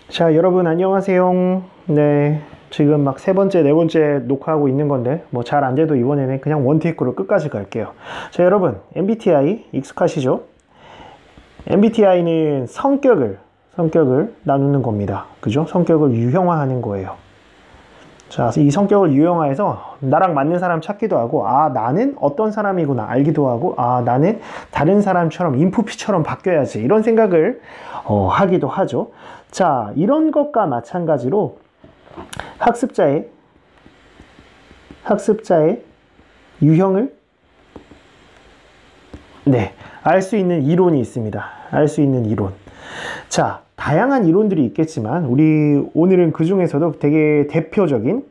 자, 여러분 안녕하세요. 네, 지금 막 세 번째, 네 번째 녹화하고 있는 건데 뭐 잘 안 돼도 이번에는 그냥 원테이크로 끝까지 갈게요. 자, 여러분 MBTI 익숙하시죠? MBTI는 성격을 나누는 겁니다. 그죠? 성격을 유형화하는 거예요. 자, 이 성격을 유형화해서 나랑 맞는 사람 찾기도 하고, 아, 나는 어떤 사람이구나 알기도 하고, 아, 나는 다른 사람처럼 인프피처럼 바뀌어야지 이런 생각을 하기도 하죠. 자, 이런 것과 마찬가지로 학습자의 유형을 알 수 있는 이론이 있습니다. 알 수 있는 이론. 자, 다양한 이론들이 있겠지만 우리 오늘은 그 중에서도 되게 대표적인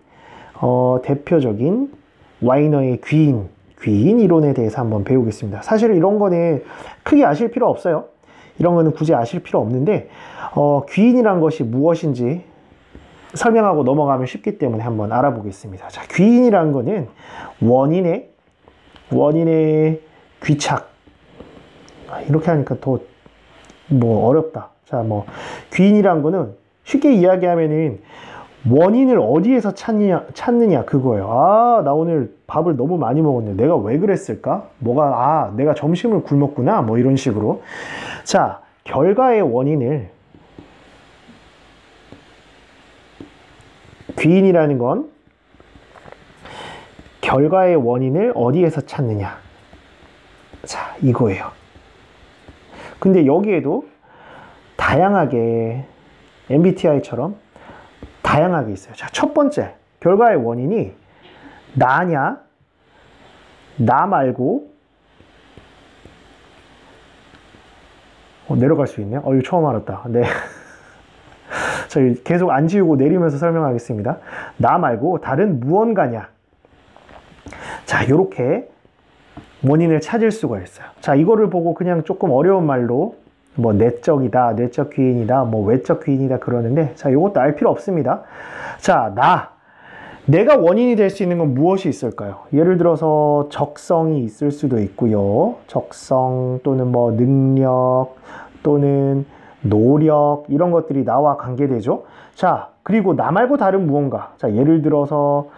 와이너의 귀인 이론에 대해서 한번 배우겠습니다. 사실 이런 거는 크게 아실 필요 없어요. 이런 거는 굳이 아실 필요 없는데 귀인이란 것이 무엇인지 설명하고 넘어가면 쉽기 때문에 한번 알아보겠습니다. 자, 귀인이란 거는 원인의 귀착. 이렇게 하니까 더 어렵다. 자, 귀인이란 거는 쉽게 이야기하면은 원인을 어디에서 찾느냐 그거예요. 아, 나 오늘 밥을 너무 많이 먹었네. 내가 왜 그랬을까? 내가 점심을 굶었구나. 이런 식으로. 자, 귀인이라는 건 결과의 원인을 어디에서 찾느냐. 자, 이거예요. 근데 여기에도 다양하게 MBTI처럼 다양하게 있어요. 자, 첫 번째, 결과의 원인이 나냐, 나 말고, 내려갈 수 있네요. 이거 처음 알았다. 네. 자, 계속 안 지우고 내리면서 설명하겠습니다. 나 말고 다른 무언가냐. 자, 요렇게 원인을 찾을 수가 있어요. 자, 이거를 보고 그냥 조금 어려운 말로 내적이다, 내적 귀인이다, 외적 귀인이다 그러는데, 자, 요것도 알 필요 없습니다. 자, 내가 원인이 될 수 있는 건 무엇이 있을까요? 예를 들어서 적성이 있을 수도 있고요. 적성 또는 능력 또는 노력 이런 것들이 나와 관계되죠. 자, 그리고 나 말고 다른 무언가. 자, 예를 들어서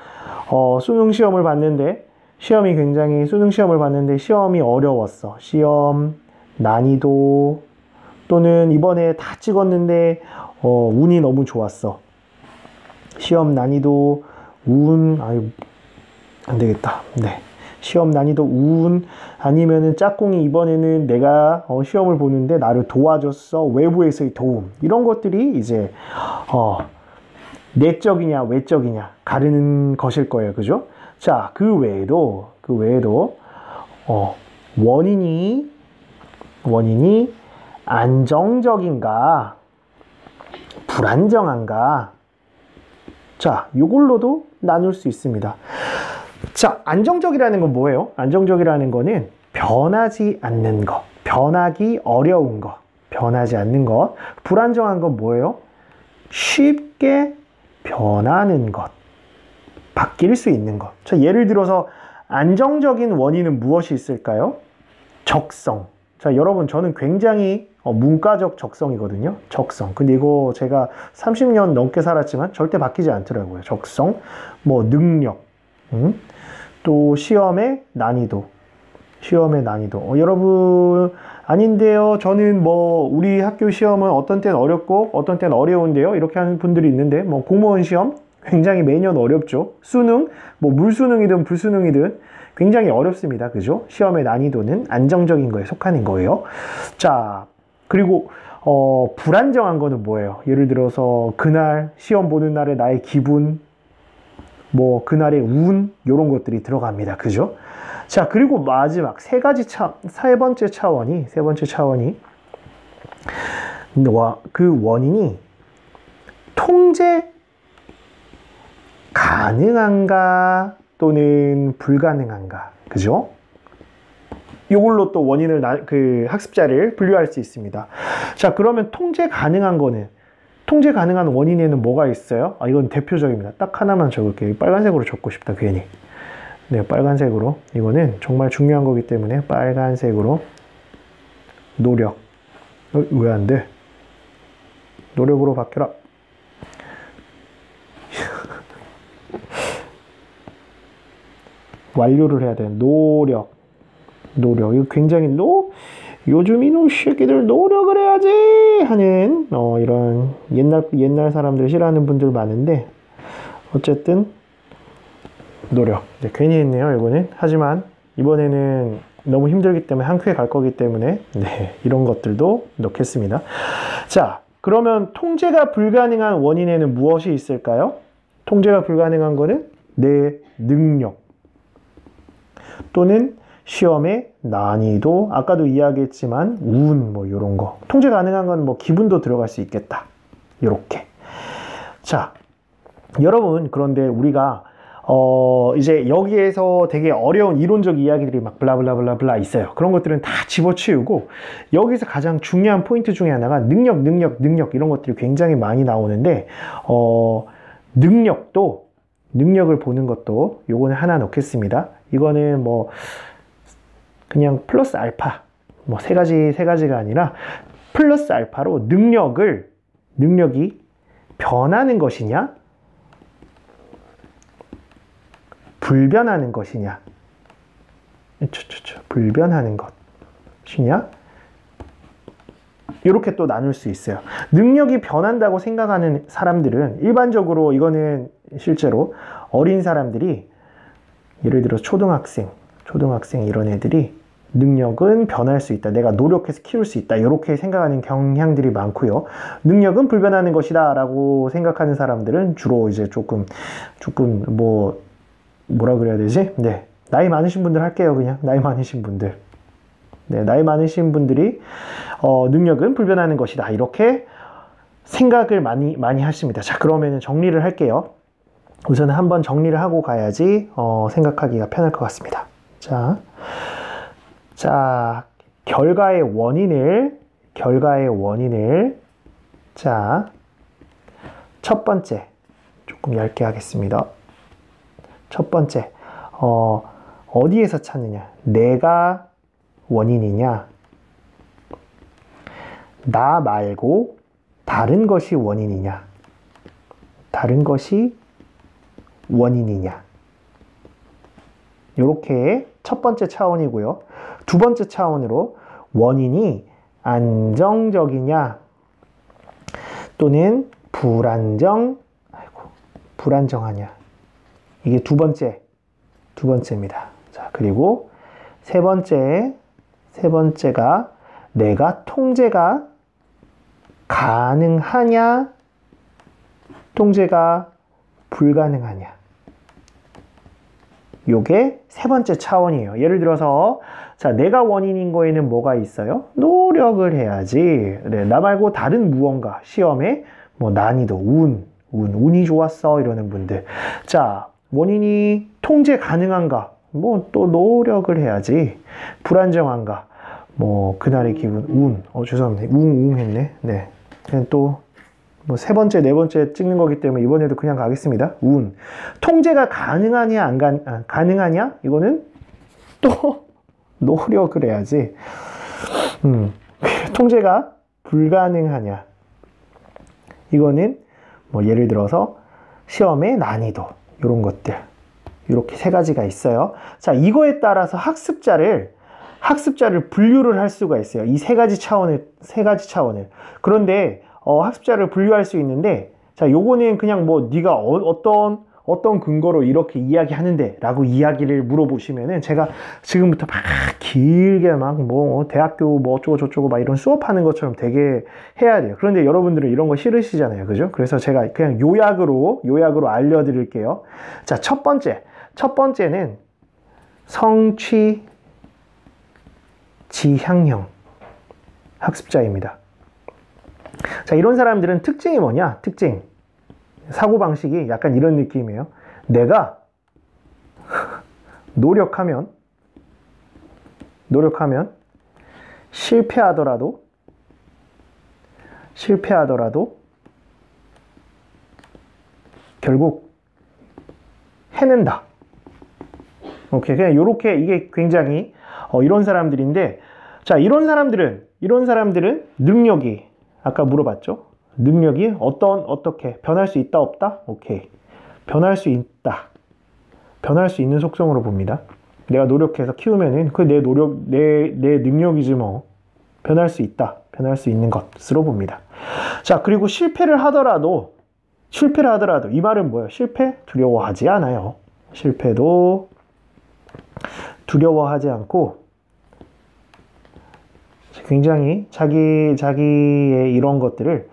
수능 시험을 봤는데 시험이 어려웠어. 시험 난이도 또는 이번에 다 찍었는데 운이 너무 좋았어. 시험 난이도 안 되겠다. 네. 시험 난이도 아니면은 짝꿍이 이번에는 내가 시험을 보는데 나를 도와줬어. 외부에서의 도움. 이런 것들이 이제 내적이냐 외적이냐 가르는 것일 거예요. 그죠? 자, 그 외에도 원인이 안정적인가 불안정한가. 자, 이걸로도 나눌 수 있습니다. 자, 안정적이라는 건 뭐예요? 안정적이라는 거는 변하지 않는 것, 변하기 어려운 것, 변하지 않는 것. 불안정한 건 뭐예요? 쉽게 변하는 것, 바뀔 수 있는 것. 자, 예를 들어서 안정적인 원인은 무엇이 있을까요? 적성. 자, 여러분, 저는 굉장히 문과적 적성이거든요. 적성. 근데 이거 제가 30년 넘게 살았지만 절대 바뀌지 않더라고요. 적성, 능력, 또 시험의 난이도. 여러분, 아닌데요. 저는 우리 학교 시험은 어떤 때는 어렵고 어떤 때는 어려운데요. 이렇게 하는 분들이 있는데, 공무원 시험 굉장히 매년 어렵죠. 수능, 물수능이든 불수능이든 굉장히 어렵습니다. 그죠? 시험의 난이도는 안정적인 거에 속하는 거예요. 자, 그리고 불안정한 거는 뭐예요? 예를 들어서 그날 시험 보는 날에 나의 기분, 그날의 운, 이런 것들이 들어갑니다. 그죠? 자, 그리고 마지막 세 번째 차원이 그 원인이 통제 가능한가 또는 불가능한가. 그죠? 이걸로 또 원인을 학습자를 분류할 수 있습니다. 자, 그러면 통제 가능한 원인에는 뭐가 있어요? 이건 대표적입니다. 딱 하나만 적을게요. 빨간색으로 적고 싶다, 괜히. 네, 빨간색으로. 이거는 정말 중요한 거기 때문에 빨간색으로. 노력. 왜 안 돼? 노력으로 바뀌어라. 완료를 해야 되는 노력. 이거 굉장히 요즘 이놈 새끼들 노력을 해야지 하는 이런 옛날 사람들 싫어하는 분들 많은데 어쨌든 노력. 네, 괜히 했네요 이거는. 하지만 이번에는 너무 힘들기 때문에 한 큐에 갈 거기 때문에 네, 이런 것들도 넣겠습니다. 자, 그러면 통제가 불가능한 원인에는 무엇이 있을까요? 통제가 불가능한 거는 내 능력 또는 시험의 난이도, 아까도 이야기했지만 운, 뭐 이런 거. 통제 가능한 건 뭐 기분도 들어갈 수 있겠다. 이렇게. 자, 여러분, 그런데 우리가 이제 여기에서 되게 어려운 이론적 이야기들이 막 블라블라블라블라 있어요. 그런 것들은 다 집어치우고 여기서 가장 중요한 포인트 중에 하나가 능력 이런 것들이 굉장히 많이 나오는데 능력을 보는 것도 요거는 하나 넣겠습니다. 이거는 뭐 그냥 플러스 알파 뭐 세 가지가 아니라 플러스 알파로 능력이 변하는 것이냐 불변하는 것이냐 불변하는 것이냐 이렇게 또 나눌 수 있어요. 능력이 변한다고 생각하는 사람들은 일반적으로 이거는 실제로 어린 사람들이 예를 들어 초등학생 이런 애들이 능력은 변할 수 있다. 내가 노력해서 키울 수 있다. 이렇게 생각하는 경향들이 많고요. 능력은 불변하는 것이다 라고 생각하는 사람들은 주로 이제 조금 뭐라 그래야 되지? 네. 나이 많으신 분들 할게요. 그냥 나이 많으신 분들. 네, 나이 많으신 분들이 능력은 불변하는 것이다. 이렇게 생각을 많이 하십니다. 자, 그러면 정리를 할게요. 우선 한번 정리를 하고 가야지 생각하기가 편할 것 같습니다. 자, 결과의 원인을 자, 첫 번째 조금 얇게 하겠습니다. 첫 번째, 어디에서 찾느냐? 내가 원인이냐? 나 말고 다른 것이 원인이냐? 다른 것이 원인이냐? 이렇게 첫 번째 차원이고요. 두 번째 차원으로 원인이 안정적이냐? 또는 불안정하냐? 이게 두 번째입니다. 자, 그리고 세 번째가 내가 통제가 가능하냐, 통제가 불가능하냐. 요게 세 번째 차원이에요. 예를 들어서 자, 내가 원인인 거에는 뭐가 있어요? 노력을 해야지. 네, 나 말고 다른 무언가, 시험에 뭐 난이도, 운이 좋았어 이러는 분들. 자, 원인이 통제 가능한가? 뭐 또 노력을 해야지. 불안정한가? 뭐 그날의 기분, 죄송합니다. 웅 했네. 네. 그냥 또 뭐 세 번째, 네 번째 찍는 거기 때문에 이번에도 그냥 가겠습니다. 통제가 가능하냐, 가능하냐? 이거는 또 노력을 해야지. 통제가 불가능하냐? 이거는 뭐 예를 들어서 시험의 난이도, 이런 것들. 이렇게 세 가지가 있어요. 자, 이거에 따라서 학습자를 분류를 할 수가 있어요. 이 세 가지 차원을. 그런데 학습자를 분류할 수 있는데, 자, 요거는 그냥 뭐 네가 어떤 근거로 이렇게 이야기하는데 라고 이야기를 물어보시면은 제가 지금부터 막 길게 막 뭐 대학교 뭐 어쩌고 저쩌고 막 이런 수업하는 것처럼 되게 해야 돼요. 그런데 여러분들은 이런 거 싫으시잖아요. 그죠? 그래서 제가 그냥 요약으로 알려드릴게요. 자, 첫 번째는 성취 지향형 학습자입니다. 자, 이런 사람들은 특징이 뭐냐? 사고방식이 약간 이런 느낌이에요. 내가 노력하면 실패하더라도 결국 해낸다. 오케이. 그냥 요렇게 이게 굉장히 이런 사람들인데, 자, 이런 사람들은 능력이 아까 물어봤죠? 능력이 어떻게 변할 수 있다 없다? 오케이. 변할 수 있다. 변할 수 있는 속성으로 봅니다. 내가 노력해서 키우면은 그 내 노력, 내 능력이지 뭐. 변할 수 있다. 변할 수 있는 것으로 봅니다. 자, 그리고 실패를 하더라도 이 말은 뭐예요? 실패? 두려워하지 않아요. 실패도 두려워하지 않고 굉장히 자기의 이런 것들을,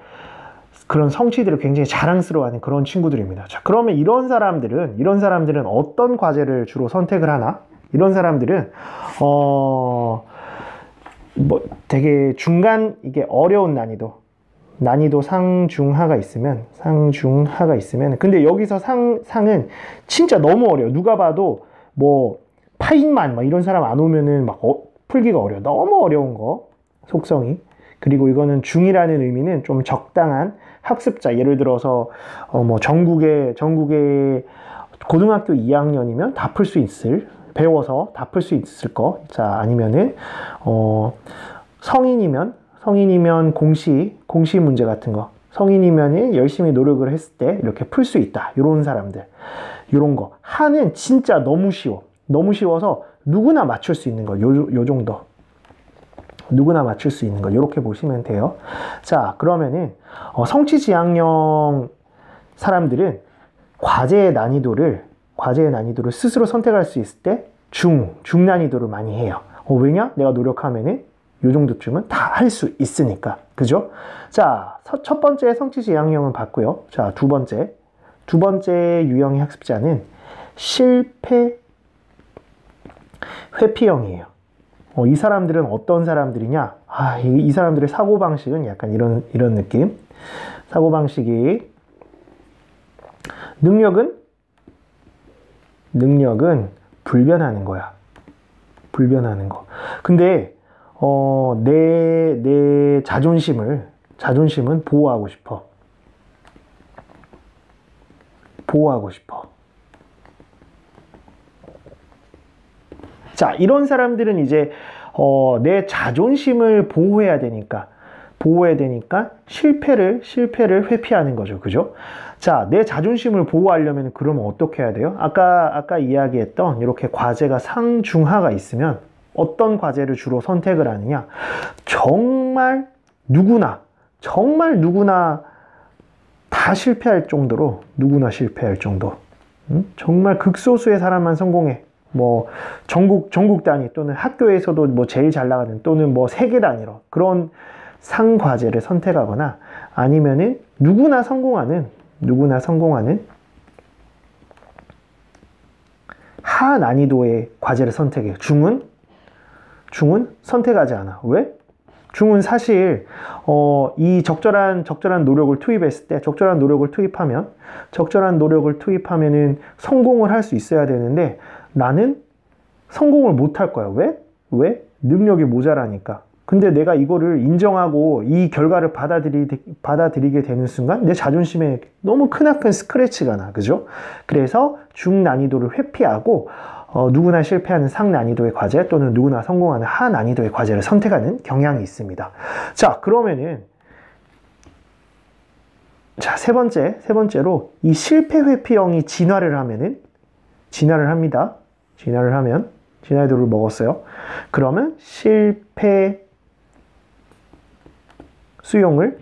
그런 성취들을 굉장히 자랑스러워하는 그런 친구들입니다. 자, 그러면 이런 사람들은 어떤 과제를 주로 선택을 하나? 이런 사람들은 뭐 되게 중간, 이게 어려운 난이도 상중하가 있으면 근데 여기서 상은 진짜 너무 어려워. 누가 봐도 뭐 파인만 막 이런 사람 안 오면은 막 풀기가 어려워. 너무 어려운 거 속성이. 그리고 이거는 중이라는 의미는 좀 적당한 학습자, 예를 들어서 뭐 전국에 고등학교 2학년이면 다 풀 수 있을, 배워서 다 풀 수 있을 거. 자, 아니면은 성인이면 공시 문제 같은 거, 성인이면 열심히 노력을 했을 때 이렇게 풀 수 있다. 요런 사람들, 요런 거. 하는 진짜 너무 쉬워서 누구나 맞출 수 있는 거. 요 정도. 누구나 맞출 수 있는 거. 요렇게 보시면 돼요. 자, 그러면은 성취지향형 사람들은 과제의 난이도를 스스로 선택할 수 있을 때 중난이도를 많이 해요. 왜냐? 내가 노력하면은 요 정도쯤은 다 할 수 있으니까. 그죠? 자, 첫 번째 성취지향형은 봤고요. 자, 두 번째 유형의 학습자는 실패 회피형이에요. 이 사람들은 어떤 사람들이냐? 이 사람들의 사고방식은 약간 이런 느낌. 사고방식이, 능력은 불변하는 거야. 불변하는 거. 근데 내 자존심은 보호하고 싶어. 자, 이런 사람들은 이제 내 자존심을 보호해야 되니까 실패를 회피하는 거죠. 그죠? 자, 내 자존심을 보호하려면 그러면 어떻게 해야 돼요? 아까 이야기했던 이렇게 과제가 상중하가 있으면 어떤 과제를 주로 선택을 하느냐? 정말 누구나 다 실패할 정도로, 정말 극소수의 사람만 성공해. 뭐 전국 단위 또는 학교에서도 뭐 제일 잘 나가는, 또는 뭐 세계 단위로 그런 상 과제를 선택하거나, 아니면은 누구나 성공하는 하 난이도의 과제를 선택해. 중은 선택하지 않아. 왜? 중은 사실 이 적절한 노력을 투입했을 때, 적절한 노력을 투입하면은 성공을 할 수 있어야 되는데, 나는 성공을 못 할 거야. 왜? 능력이 모자라니까. 근데 내가 이거를 인정하고 이 결과를 받아들이게 되는 순간 내 자존심에 너무 크나큰 스크래치가 나. 그죠? 그래서 중난이도를 회피하고 누구나 실패하는 상난이도의 과제, 또는 누구나 성공하는 하난이도의 과제를 선택하는 경향이 있습니다. 자, 그러면은 세 번째로 이 실패 회피형이 진화를 합니다. 진화도를 먹었어요. 그러면 실패 수용을,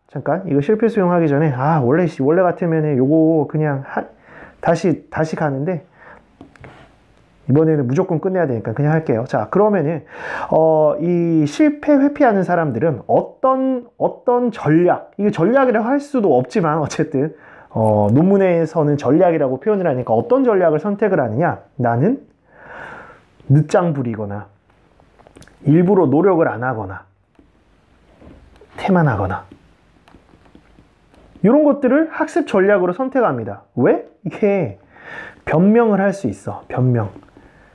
잠깐, 이거 실패 수용하기 전에, 원래 같으면 요거 그냥 다시 가는데, 이번에는 무조건 끝내야 되니까 그냥 할게요. 자, 그러면은 이 실패 회피하는 사람들은 어떤 전략, 이게 전략이라고 할 수도 없지만 어쨌든 논문에서는 전략이라고 표현을 하니까 어떤 전략을 선택을 하느냐? 나는 늦장 부리거나 일부러 노력을 안 하거나 태만하거나 이런 것들을 학습 전략으로 선택합니다. 왜? 이게 변명을 할 수 있어.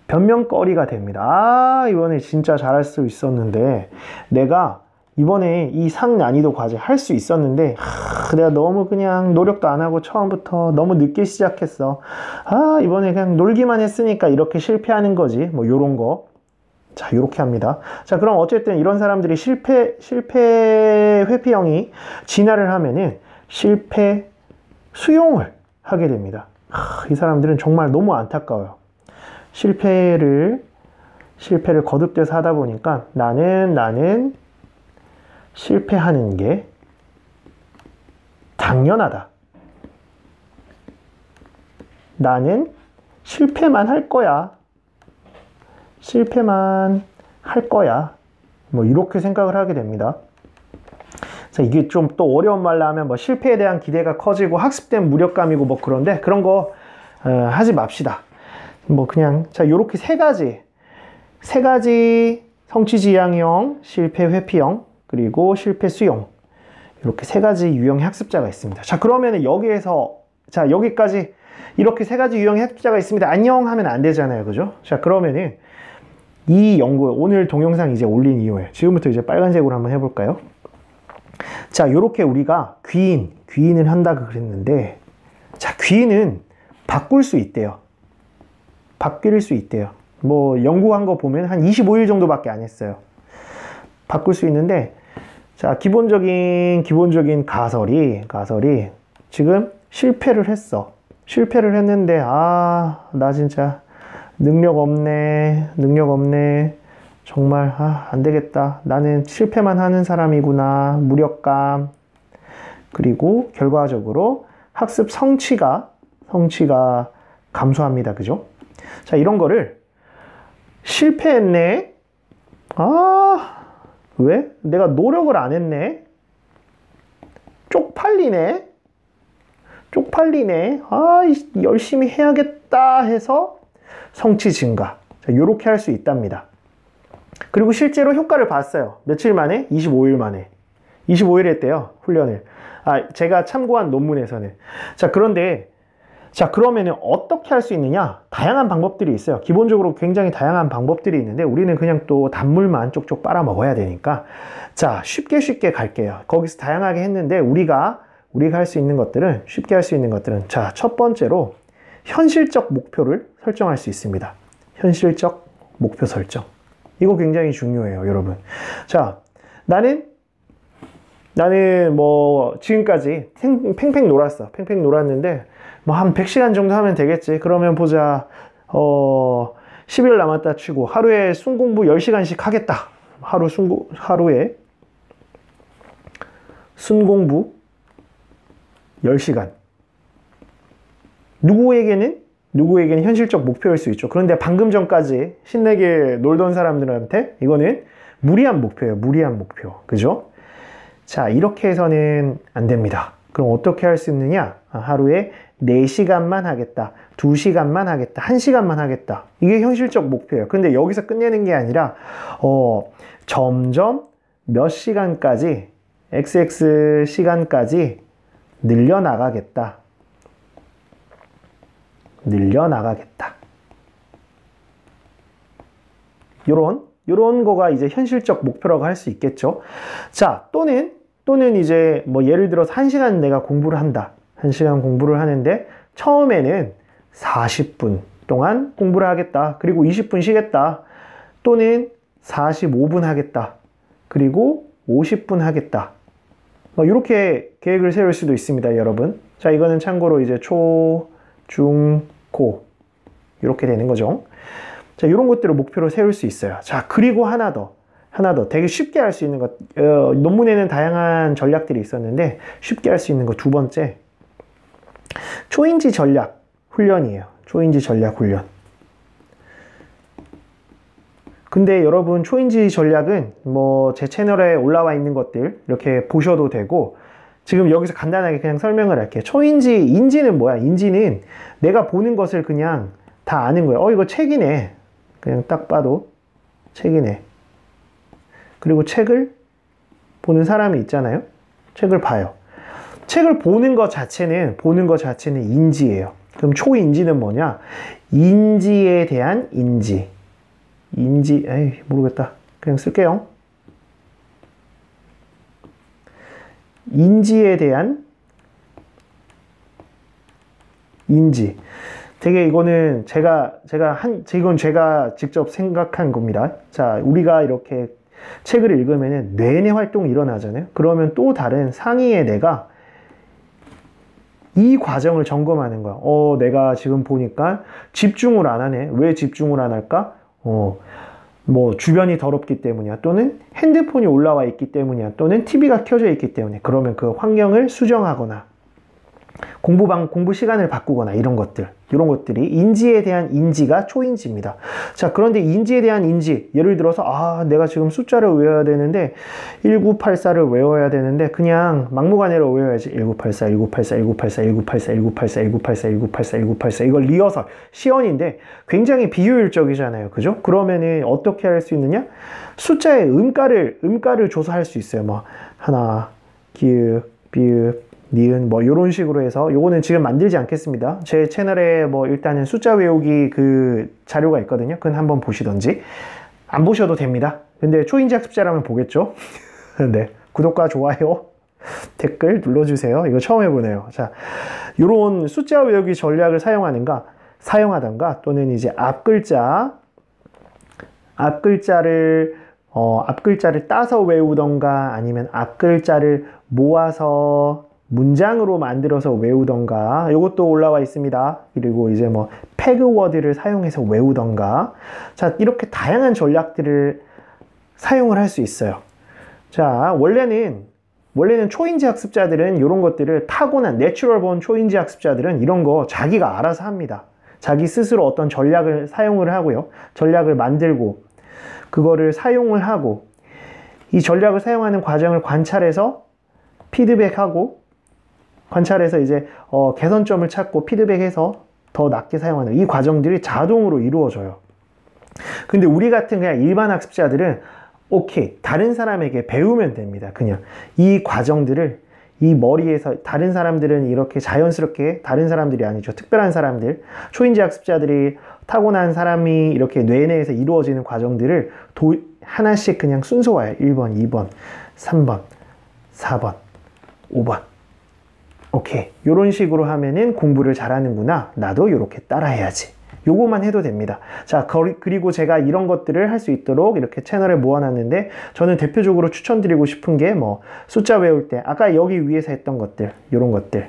변명거리가 됩니다. 이번에 진짜 잘할 수 있었는데, 내가 이번에 이 상난이도 과제 할 수 있었는데, 내가 너무 그냥 노력도 안 하고 처음부터 너무 늦게 시작했어. 이번에 그냥 놀기만 했으니까 이렇게 실패하는 거지. 뭐 요런 거. 자, 요렇게 합니다. 자, 그럼 어쨌든 이런 사람들이 실패 회피형이 진화를 하면은 실패 수용을 하게 됩니다. 이 사람들은 정말 너무 안타까워요. 실패를 거듭돼서 하다 보니까 나는 실패하는 게 당연하다. 나는 실패만 할 거야. 실패만 할 거야. 뭐 이렇게 생각을 하게 됩니다. 자, 이게 좀 또 어려운 말로 하면 뭐 실패에 대한 기대가 커지고 학습된 무력감이고 뭐 그런데 그런 거 하지 맙시다. 뭐 그냥 자, 요렇게 세 가지 성취지향형, 실패 회피형, 그리고 실패 수용, 이렇게 세 가지 유형의 학습자가 있습니다. 자, 그러면 여기에서 자, 여기까지 이렇게 세 가지 유형의 학습자가 있습니다. 안녕 하면 안 되잖아요. 그죠? 자, 그러면은 이 연구, 오늘 동영상 이제 올린 이후에 지금부터 이제 빨간색으로 한번 해볼까요? 자, 요렇게 우리가 귀인을 한다고 그랬는데, 자, 귀인은 바꿀 수 있대요. 바뀔 수 있대요. 뭐 연구한 거 보면 한 25일 정도밖에 안 했어요. 바꿀 수 있는데, 자, 기본적인 가설이 지금 실패를 했어. 실패를 했는데 나 진짜 능력 없네. 정말 안 되겠다. 나는 실패만 하는 사람이구나. 무력감. 그리고 결과적으로 학습 성취가 감소합니다. 그죠? 자, 이런 거를 실패했네. 왜? 내가 노력을 안 했네. 쪽팔리네. 열심히 해야겠다 해서 성취 증가. 자, 요렇게 할 수 있답니다. 그리고 실제로 효과를 봤어요. 며칠 만에? 25일 만에. 25일 했대요. 훈련을. 제가 참고한 논문에서는. 자, 그런데 자, 그러면은 어떻게 할 수 있느냐? 다양한 방법들이 있어요. 기본적으로 굉장히 다양한 방법들이 있는데 우리는 그냥 또 단물만 쪽쪽 빨아 먹어야 되니까 자, 쉽게 갈게요. 거기서 다양하게 했는데 우리가 할 수 있는 것들은 쉽게 할 수 있는 것들은 자, 첫 번째로 현실적 목표를 설정할 수 있습니다. 현실적 목표 설정. 이거 굉장히 중요해요, 여러분. 자, 나는 뭐 지금까지 팽팽 놀았는데 뭐 한 100시간 정도 하면 되겠지. 그러면 보자. 10일 남았다 치고 하루에 순공부 10시간씩 하겠다. 하루에 순공부 10시간. 누구에게는 현실적 목표일 수 있죠. 그런데 방금 전까지 신나게 놀던 사람들한테 이거는 무리한 목표예요. 무리한 목표. 그죠? 자, 이렇게 해서는 안 됩니다. 그럼 어떻게 할 수 있느냐? 하루에 4시간만 하겠다. 2시간만 하겠다. 1시간만 하겠다. 이게 현실적 목표예요. 근데 여기서 끝내는 게 아니라 점점 몇 시간까지 XX 시간까지 늘려나가겠다. 요런 거가 이제 현실적 목표라고 할 수 있겠죠. 자, 또는 이제 뭐 예를 들어서 1시간 내가 공부를 한다. 1시간 공부를 하는데 처음에는 40분 동안 공부를 하겠다. 그리고 20분 쉬겠다. 또는 45분 하겠다. 그리고 50분 하겠다. 이렇게 계획을 세울 수도 있습니다, 여러분. 자, 이거는 참고로 이제 초, 중, 고 이렇게 되는 거죠. 자, 이런 것들을 목표로 세울 수 있어요. 자, 그리고 하나 더 되게 쉽게 할 수 있는 것, 논문에는 다양한 전략들이 있었는데 쉽게 할 수 있는 거 두 번째, 초인지 전략 훈련이에요. 초인지 전략 훈련. 근데 여러분, 초인지 전략은 뭐 제 채널에 올라와 있는 것들 이렇게 보셔도 되고, 지금 여기서 간단하게 그냥 설명을 할게요. 인지는 뭐야? 인지는 내가 보는 것을 그냥 다 아는 거예요. 이거 책이네. 그냥 딱 봐도 책이네. 그리고 책을 보는 사람이 있잖아요. 책을 봐요. 책을 보는 것 자체는 인지예요. 그럼 초인지는 뭐냐? 인지에 대한 인지. 모르겠다. 그냥 쓸게요. 인지에 대한 인지. 되게 이거는 이건 제가 직접 생각한 겁니다. 자, 우리가 이렇게 책을 읽으면 뇌내 활동이 일어나잖아요. 그러면 또 다른 상위의 내가 이 과정을 점검하는 거야. 내가 지금 보니까 집중을 안 하네. 왜 집중을 안 할까? 뭐 주변이 더럽기 때문이야. 또는 핸드폰이 올라와 있기 때문이야. 또는 TV가 켜져 있기 때문에. 그러면 그 환경을 수정하거나 공부 시간을 바꾸거나 이런 것들이 인지에 대한 인지가 초인지입니다. 자, 그런데 인지에 대한 인지, 예를 들어서 내가 지금 숫자를 외워야 되는데 1984를 외워야 되는데 그냥 막무가내로 외워야지. 1984, 1984, 1984, 1984, 1984, 1984, 1984, 1984 이걸 리허설, 시연인데 굉장히 비효율적이잖아요. 그죠? 그러면은 어떻게 할 수 있느냐? 숫자의 음가를 줘서 할 수 있어요. 뭐 하나, 기읍, 비읍, 니은 뭐 이런 식으로 해서 요거는 지금 만들지 않겠습니다. 제 채널에 뭐 일단은 숫자 외우기 그 자료가 있거든요. 그건 한번 보시던지 안 보셔도 됩니다. 근데 초인지 학습자라면 보겠죠. 네, 구독과 좋아요 댓글 눌러주세요. 이거 처음 해보네요. 자, 요런 숫자 외우기 전략을 사용하던가 또는 이제 앞글자를 따서 외우던가 아니면 앞글자를 모아서 문장으로 만들어서 외우던가 요것도 올라와 있습니다. 그리고 이제 뭐 패그워드를 사용해서 외우던가 자, 이렇게 다양한 전략들을 사용을 할 수 있어요. 자, 원래는 초인지 학습자들은 이런 것들을 타고난 내추럴 본 초인지 학습자들은 이런 거 자기가 알아서 합니다. 자기 스스로 어떤 전략을 사용을 하고요. 전략을 만들고 그거를 사용을 하고 이 전략을 사용하는 과정을 관찰해서 피드백하고 관찰해서 이제 개선점을 찾고 피드백해서 더 낫게 사용하는 이 과정들이 자동으로 이루어져요. 근데 우리 같은 그냥 일반 학습자들은 오케이, 다른 사람에게 배우면 됩니다. 그냥 이 과정들을 이 머리에서 다른 사람들은 이렇게 자연스럽게 다른 사람들이 아니죠. 특별한 사람들, 초인지 학습자들이 타고난 사람이 이렇게 뇌 내에서 이루어지는 과정들을 하나씩 그냥 순서화해요. 1번, 2번, 3번, 4번, 5번. 오케이, 요런 식으로 하면은 공부를 잘하는구나. 나도 요렇게 따라해야지. 요거만 해도 됩니다. 자, 그리고 제가 이런 것들을 할 수 있도록 이렇게 채널에 모아놨는데 저는 대표적으로 추천드리고 싶은 게 뭐 숫자 외울 때 아까 여기 위에서 했던 것들, 요런 것들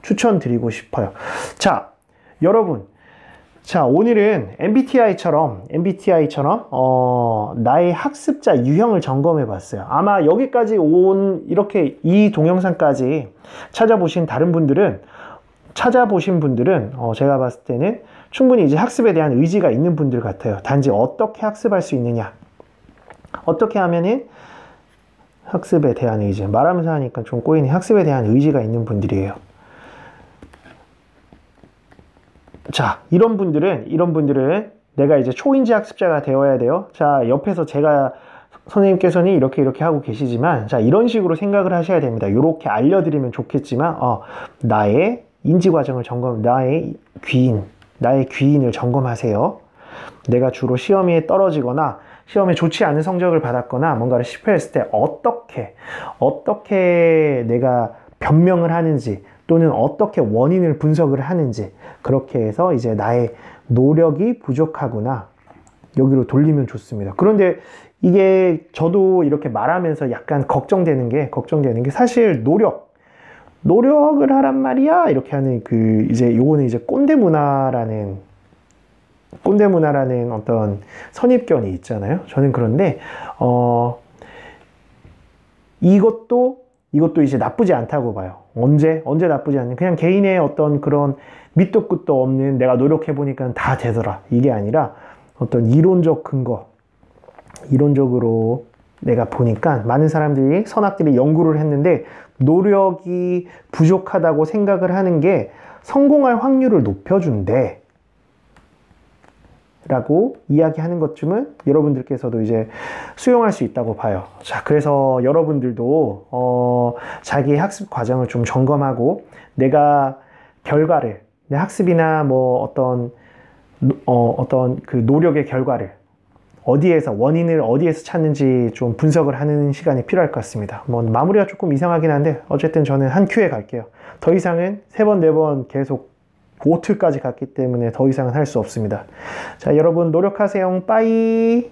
추천드리고 싶어요. 자, 여러분, 자, 오늘은 MBTI처럼 나의 학습자 유형을 점검해 봤어요. 아마 여기까지 이렇게 이 동영상까지 찾아보신 분들은 제가 봤을 때는 충분히 이제 학습에 대한 의지가 있는 분들 같아요. 단지 어떻게 학습할 수 있느냐, 어떻게 하면은 학습에 대한 의지, 말하면서 하니까 좀 꼬이네. 학습에 대한 의지가 있는 분들이에요. 자, 이런 분들은 내가 이제 초인지 학습자가 되어야 돼요. 자, 옆에서 선생님께서는 이렇게 하고 계시지만, 자, 이런 식으로 생각을 하셔야 됩니다. 이렇게 알려드리면 좋겠지만, 나의 인지 과정을 나의 귀인을 점검하세요. 내가 주로 시험에 떨어지거나, 시험에 좋지 않은 성적을 받았거나, 뭔가를 실패했을 때 어떻게 내가 변명을 하는지, 또는 어떻게 원인을 분석을 하는지, 그렇게 해서 이제 나의 노력이 부족하구나, 여기로 돌리면 좋습니다. 그런데 이게 저도 이렇게 말하면서 약간 걱정되는 게 사실 노력을 하란 말이야, 이렇게 하는 요거는 이제 꼰대 문화라는 어떤 선입견이 있잖아요. 저는 그런데 이것도 이제 나쁘지 않다고 봐요. 언제 나쁘지 않냐. 그냥 개인의 어떤 그런 밑도 끝도 없는 내가 노력해보니까 다 되더라, 이게 아니라 어떤 이론적 근거, 이론적으로 내가 보니까 많은 선학들이 연구를 했는데 노력이 부족하다고 생각을 하는 게 성공할 확률을 높여준대 라고 이야기하는 것쯤은 여러분들께서도 이제 수용할 수 있다고 봐요. 자, 그래서 여러분들도 자기의 학습 과정을 좀 점검하고 내가 결과를, 내 학습이나 뭐 어떤 그 노력의 결과를 원인을 어디에서 찾는지 좀 분석을 하는 시간이 필요할 것 같습니다. 뭐 마무리가 조금 이상하긴 한데 어쨌든 저는 한 큐에 갈게요. 더 이상은 3번, 4번 계속 5트까지 갔기 때문에 더 이상은 할 수 없습니다. 자, 여러분 노력하세요. 빠이.